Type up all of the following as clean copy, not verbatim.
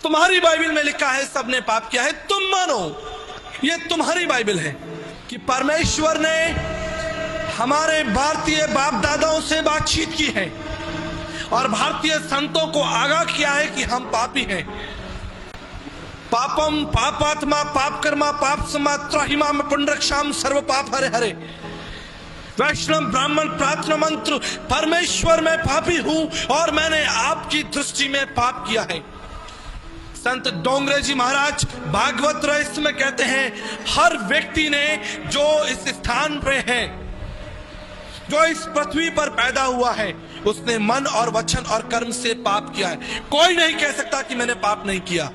तुम्हारी बाइबल में लिखा है सबने पाप किया है, तुम मानो, ये तुम्हारी बाइबल है कि परमेश्वर ने हमारे भारतीय बाप दादाओं से बातचीत की है और भारतीय संतों को आगाह किया है कि हम पापी हैं। पापम पापात्मा पाप कर्मा पाप समात्रा हिमाम पुंडरक्षाम सर्व पाप हरे हरे। वैष्णव ब्राह्मण प्रार्थना मंत्र, परमेश्वर मैं पापी हूं और मैंने आपकी दृष्टि में पाप किया है। संत डोंगरे जी महाराज भागवत रहस्य में कहते हैं, हर व्यक्ति ने जो इस स्थान पे है, जो इस पृथ्वी पर पैदा हुआ है, उसने मन और वचन और कर्म से पाप किया है। कोई नहीं कह सकता कि मैंने पाप नहीं किया।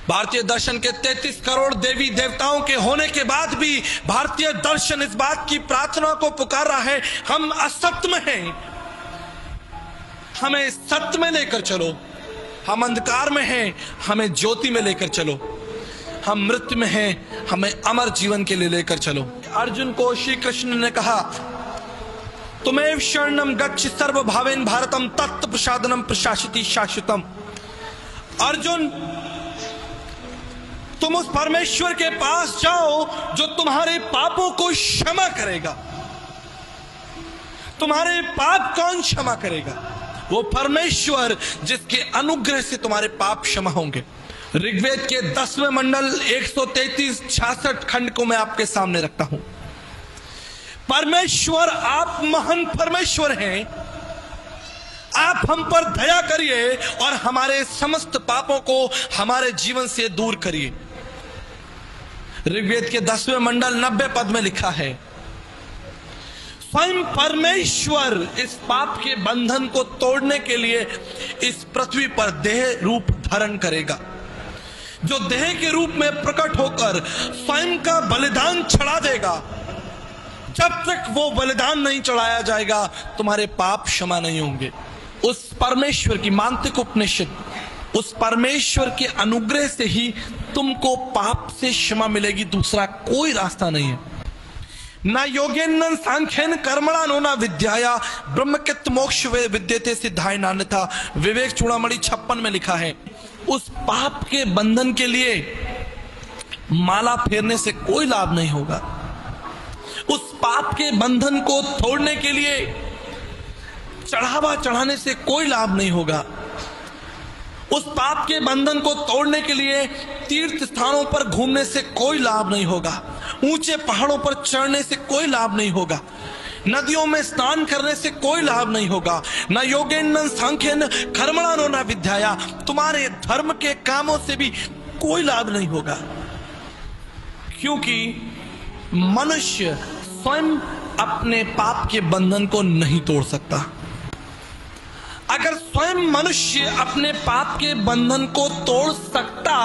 भारतीय दर्शन के 33 करोड़ देवी देवताओं के होने के बाद भी भारतीय दर्शन इस बात की प्रार्थना को पुकार रहा है, हम असत्य में हैं, हमें सत्य में लेकर चलो। हम अंधकार में हैं, हमें ज्योति में लेकर चलो। हम मृत्यु में हैं, हमें अमर जीवन के लिए लेकर चलो। अर्जुन को श्री कृष्ण ने कहा, तुम्हें शरणम गच्छ सर्व भावेन भारतम तत्व प्रसादनम प्रशासिति शाश्वतम। अर्जुन, तुम उस परमेश्वर के पास जाओ जो तुम्हारे पापों को क्षमा करेगा। तुम्हारे पाप कौन क्षमा करेगा? वो परमेश्वर जिसके अनुग्रह से तुम्हारे पाप क्षमा होंगे। ऋग्वेद के 10वें मंडल 133-66 खंड को मैं आपके सामने रखता हूं। परमेश्वर, आप महान परमेश्वर हैं, आप हम पर दया करिए और हमारे समस्त पापों को हमारे जीवन से दूर करिए। ऋग्वेद के 10वें मंडल 90 पद में लिखा है, स्वयं परमेश्वर इस पाप के बंधन को तोड़ने के लिए इस पृथ्वी पर देह रूप धारण करेगा, जो देह के रूप में प्रकट होकर स्वयं का बलिदान चढ़ा देगा। जब तक वो बलिदान नहीं चढ़ाया जाएगा, तुम्हारे पाप क्षमा नहीं होंगे। उस परमेश्वर की मांत्रिक उपनिषद, उस परमेश्वर के अनुग्रह से ही तुमको पाप से क्षमा मिलेगी, दूसरा कोई रास्ता नहीं है। ना योगेन सांख्यन कर्मणा ना विद्याया ब्रह्मकित मोक्ष वे विद्यते सिद्धाय नान्यथा। विवेक चूड़ामणि 56 में लिखा है, उस पाप के बंधन के लिए माला फेरने से कोई लाभ नहीं होगा। उस पाप के बंधन को तोड़ने के लिए चढ़ावा चढ़ाने से कोई लाभ नहीं होगा। उस पाप के बंधन को तोड़ने के लिए तीर्थ स्थानों पर घूमने से कोई लाभ नहीं होगा। ऊंचे पहाड़ों पर चढ़ने से कोई लाभ नहीं होगा। नदियों में स्नान करने से कोई लाभ नहीं होगा। न योगेन न सांख्यन कर्मणा न विद्याया, तुम्हारे धर्म के कामों से भी कोई लाभ नहीं होगा, क्योंकि मनुष्य स्वयं अपने पाप के बंधन को नहीं तोड़ सकता। अगर स्वयं मनुष्य अपने पाप के बंधन को तोड़ सकता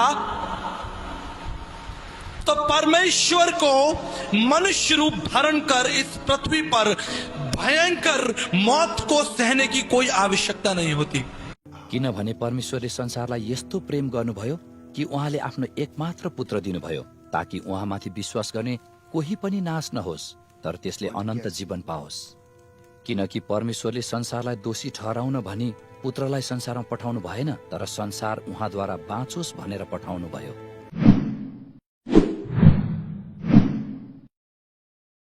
तो परमेश्वर को मनुष्य रूप धारण कर इस पृथ्वी पर भयंकर मौत को सहने की कोई आवश्यकता नहीं होती। किनभने परमेश्वरले संसारलाई यस्तो प्रेम गर्नुभयो कि उहाँले आफ्नो एकमात्र पुत्र दिनुभयो, ताकि उहाँमाथि विश्वास गर्ने कोही पनि नाश नहोस्, तर त्यसले अनन्त जीवन पाओस्। किनकि परमेश्वरले संसारलाई दोषी ठहराउन भनी पुत्रलाई संसारमा पठाउनु भएन, तर संसार उहाँद्वारा बाँचोस् भनेर पठाउनु भयो।